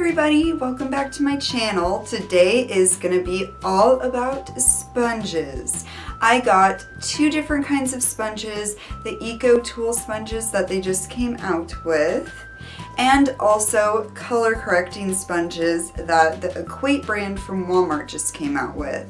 everybody, welcome back to my channel. Today is going to be all about sponges. I got two different kinds of sponges, the Eco Tool sponges that they just came out with, and also color correcting sponges that the Equate brand from Walmart just came out with.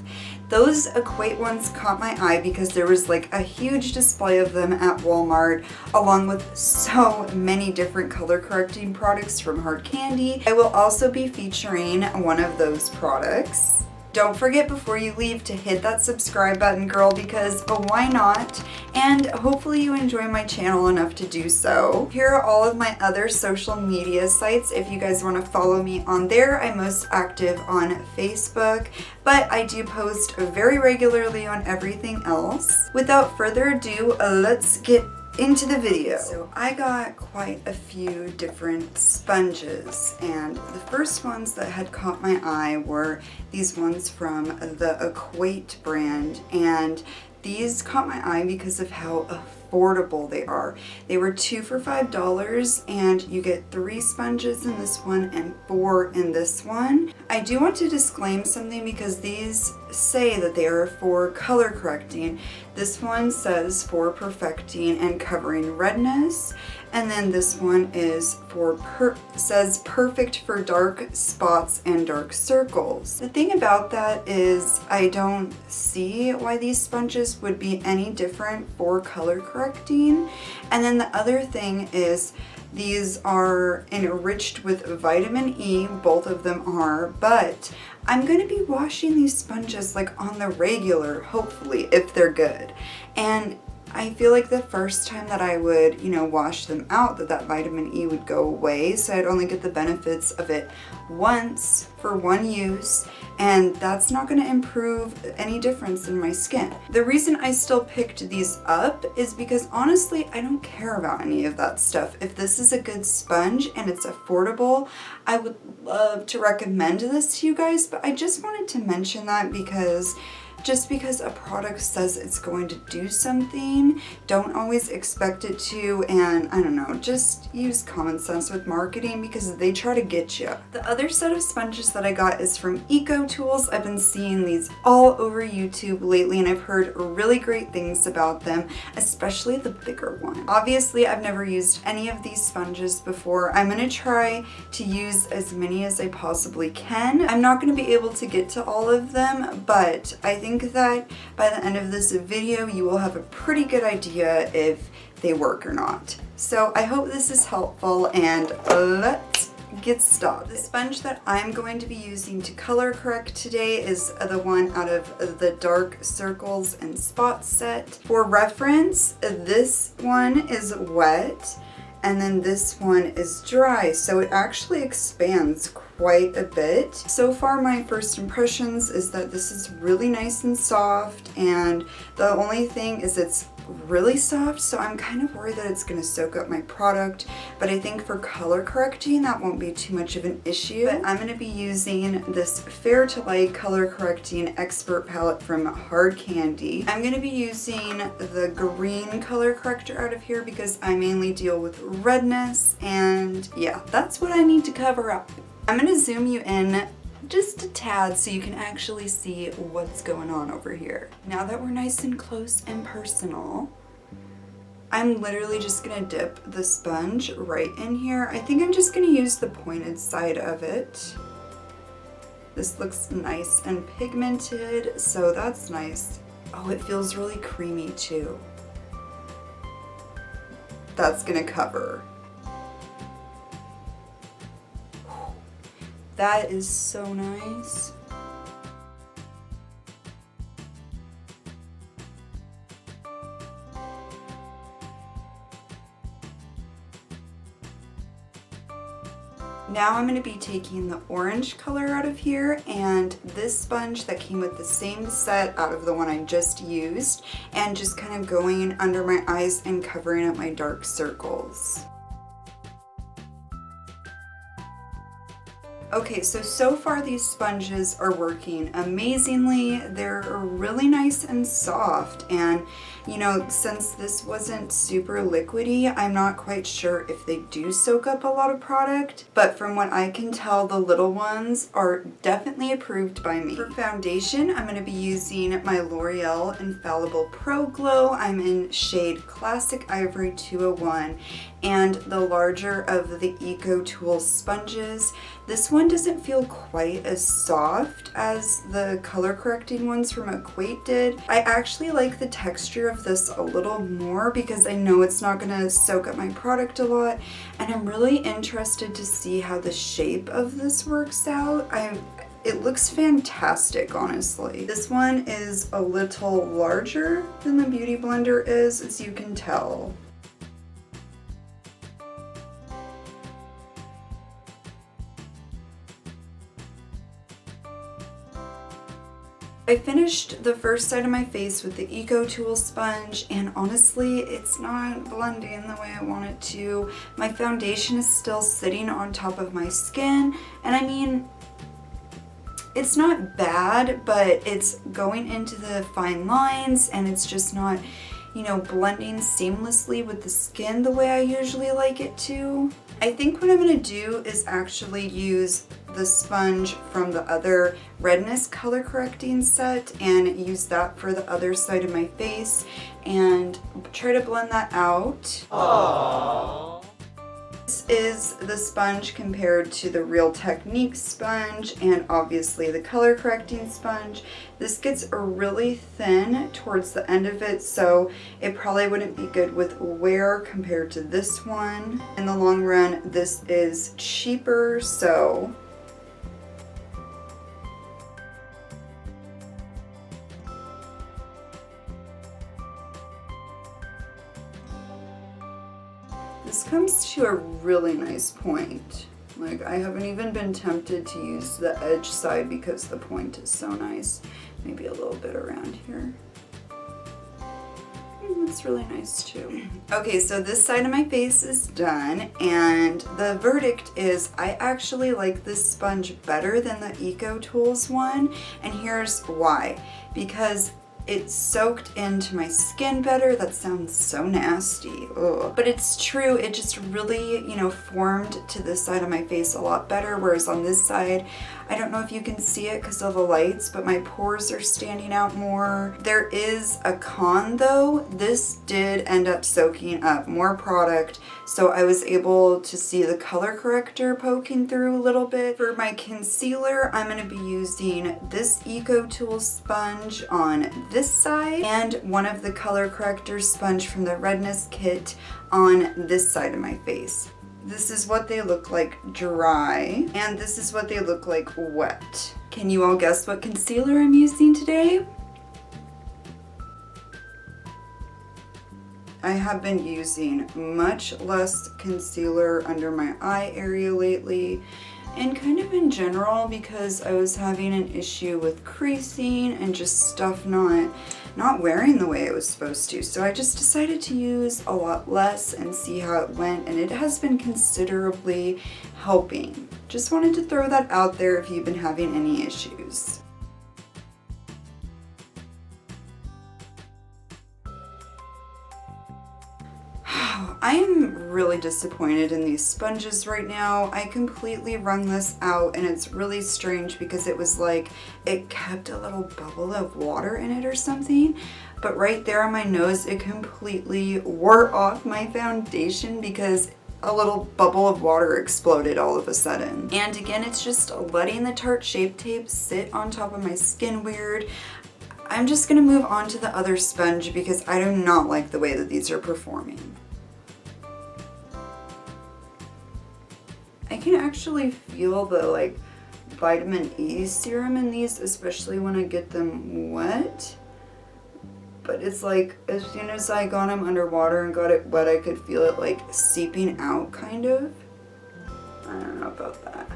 Those Equate ones caught my eye because there was like a huge display of them at Walmart, along with so many different color correcting products from Hard Candy. I will also be featuring one of those products. Don't forget before you leave to hit that subscribe button, girl, because why not? And hopefully you enjoy my channel enough to do so. Here are all of my other social media sites if you guys want to follow me on there. I'm most active on Facebook, but I do post very regularly on everything else. Without further ado, let's get into the video. So I got quite a few different sponges, and the first ones that had caught my eye were these ones from the Equate brand, and these caught my eye because of how affordable they are. They were 2 for $5, and you get 3 sponges in this one and 4 in this one. I do want to disclaim something because these say that they are for color correcting. This one says for perfecting and covering redness, and then this one is for says perfect for dark spots and dark circles. The thing about that is I don't see why these sponges would be any different for color correcting. And then the other thing is these are enriched with vitamin E, both of them are, but I'm going to be washing these sponges like on the regular, hopefully, if they're good. And I feel like the first time that I would, wash them out, that vitamin E would go away, so I'd only get the benefits of it once for one use, and that's not going to improve any difference in my skin. The reason I still picked these up is because honestly, I don't care about any of that stuff. If this is a good sponge and it's affordable, I would love to recommend this to you guys, but I just wanted to mention that because just because a product says it's going to do something, don't always expect it to, and I don't know, just use common sense with marketing because they try to get you. The other set of sponges that I got is from Eco Tools. I've been seeing these all over YouTube lately, and I've heard really great things about them, especially the bigger one. Obviously, I've never used any of these sponges before. I'm gonna try to use as many as I possibly can. I'm not gonna be able to get to all of them, but I think that by the end of this video you will have a pretty good idea if they work or not. So I hope this is helpful, and let's get started. The sponge that I'm going to be using to color correct today is the one out of the dark circles and spots set. For reference, this one is wet and then this one is dry, so it actually expands quite a bit. So far my first impressions is that this is really nice and soft, and the only thing is it's really soft, so I'm kind of worried that it's going to soak up my product, but I think for color correcting that won't be too much of an issue. But I'm going to be using this Fair to Light color correcting expert palette from Hard Candy. I'm going to be using the green color corrector out of here because I mainly deal with redness, and yeah, that's what I need to cover up. I'm going to zoom you in just a tad so you can actually see what's going on over here. Now that we're nice and close and personal, I'm literally just gonna dip the sponge right in here. I think I'm just gonna use the pointed side of it. This looks nice and pigmented, so that's nice. Oh, it feels really creamy too. That's gonna cover. That is so nice. Now I'm going to be taking the orange color out of here, and this sponge that came with the same set out of the one I just used, and just kind of going under my eyes and covering up my dark circles. Okay, so far these sponges are working amazingly. They're really nice and soft, and you know, since this wasn't super liquidy, I'm not quite sure if they do soak up a lot of product, but from what I can tell, the little ones are definitely approved by me. For foundation, I'm going to be using my L'Oreal Infallible Pro Glow. I'm in shade Classic Ivory 201, and the larger of the Eco Tool sponges. This one doesn't feel quite as soft as the color correcting ones from Equate did. I actually like the texture of this a little more because I know it's not gonna soak up my product a lot, and I'm really interested to see how the shape of this works out. It looks fantastic, honestly. This one is a little larger than the Beauty Blender is, as you can tell. I finished the first side of my face with the Eco Tool sponge, and honestly, it's not blending the way I want it to. My foundation is still sitting on top of my skin, and I mean, it's not bad, but it's going into the fine lines, and it's just not, you know, blending seamlessly with the skin the way I usually like it to. I think what I'm gonna do is actually use the sponge from the other redness color correcting set and use that for the other side of my face and try to blend that out. Aww. This is the sponge compared to the Real Technique sponge and obviously the color correcting sponge. This gets really thin towards the end of it, so it probably wouldn't be good with wear compared to this one. In the long run, this is cheaper, so this comes to a really nice point. Like, I haven't even been tempted to use the edge side because the point is so nice. Maybe a little bit around here. That's really nice too. Okay, so this side of my face is done, and the verdict is I actually like this sponge better than the Eco Tools one, and here's why. Because it soaked into my skin better. That sounds so nasty. Ugh. But it's true, it just really, you know, formed to this side of my face a lot better, whereas on this side, I don't know if you can see it because of the lights, but my pores are standing out more. There is a con though. This did end up soaking up more product, so I was able to see the color corrector poking through a little bit. For my concealer, I'm going to be using this Eco Tool sponge on this side and one of the color corrector sponge from the redness kit on this side of my face. This is what they look like dry, and this is what they look like wet. Can you all guess what concealer I'm using today? I have been using much less concealer under my eye area lately, and kind of in general because I was having an issue with creasing and just stuff not wearing the way it was supposed to. So I just decided to use a lot less and see how it went, and it has been considerably helping. Just wanted to throw that out there if you've been having any issues. I am really disappointed in these sponges right now. I completely wrung this out, and it's really strange because it was like it kept a little bubble of water in it or something, but right there on my nose it completely wore off my foundation because a little bubble of water exploded all of a sudden. And again, it's just letting the Tarte Shape Tape sit on top of my skin weird. I'm just gonna move on to the other sponge because I do not like the way that these are performing. I can actually feel the like vitamin E serum in these, especially when I get them wet. But it's like as soon as I got them underwater and got it wet, I could feel it like seeping out kind of. I don't know about that.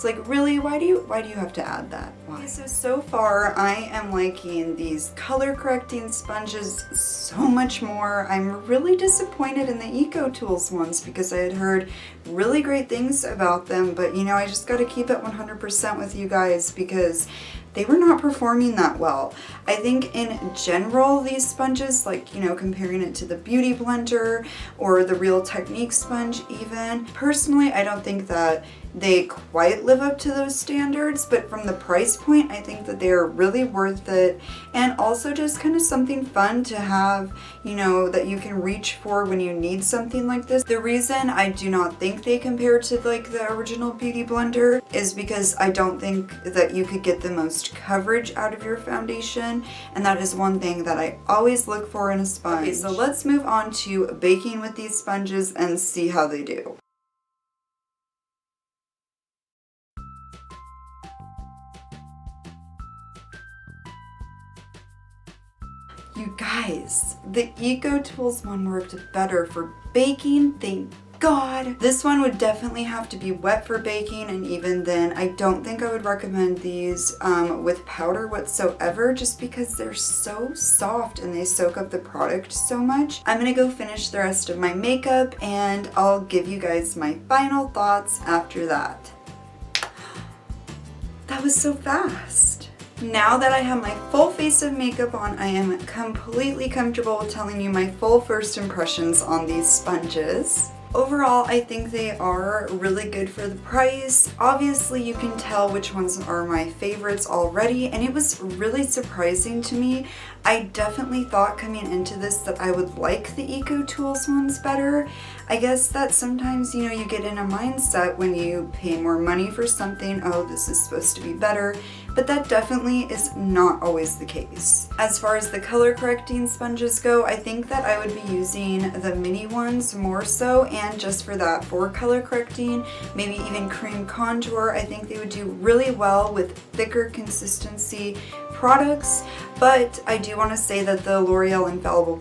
It's like, really, why do you have to add that? Why? Okay, so far I am liking these color correcting sponges so much more. I'm really disappointed in the EcoTools ones because I had heard really great things about them, but you know, I just got to keep it 100% with you guys because they were not performing that well. I think in general, these sponges, like, you know, comparing it to the Beauty Blender or the Real Technique sponge even, personally, I don't think that they quite live up to those standards, but from the price point, I think that they are really worth it, and also just kind of something fun to have, you know, that you can reach for when you need something like this. The reason I do not think they compare to like the original Beauty Blender is because I don't think that you could get the most coverage out of your foundation, and that is one thing that I always look for in a sponge. Okay, so let's move on to baking with these sponges and see how they do. You guys, the EcoTools one worked better for baking, thank God. This one would definitely have to be wet for baking, and even then, I don't think I would recommend these with powder whatsoever, just because they're so soft and they soak up the product so much. I'm gonna go finish the rest of my makeup and I'll give you guys my final thoughts after that. That was so fast. Now that I have my full face of makeup on, I am completely comfortable with telling you my full first impressions on these sponges. Overall, I think they are really good for the price. Obviously, you can tell which ones are my favorites already, and it was really surprising to me. I definitely thought coming into this that I would like the EcoTools ones better. I guess that sometimes, you know, you get in a mindset when you pay more money for something, oh, this is supposed to be better, but that definitely is not always the case. As far as the color correcting sponges go, I think that I would be using the mini ones more so, and just for that, for color correcting, maybe even cream contour, I think they would do really well with thicker consistency products. But I do want to say that the L'Oreal Infallible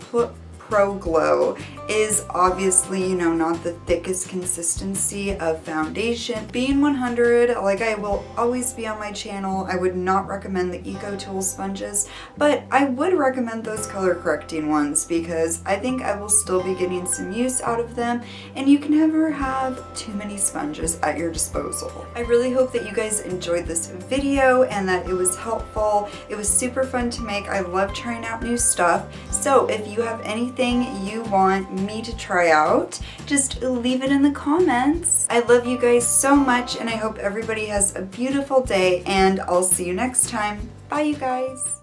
Pro Glow is obviously, you know, not the thickest consistency of foundation. Being 100, like I will always be on my channel, I would not recommend the EcoTools sponges, but I would recommend those color correcting ones because I think I will still be getting some use out of them, and you can never have too many sponges at your disposal. I really hope that you guys enjoyed this video and that it was helpful. It was super fun to make. I love trying out new stuff. So if you have anything you want me to try out, just leave it in the comments. I love you guys so much, and I hope everybody has a beautiful day, and I'll see you next time. Bye, you guys.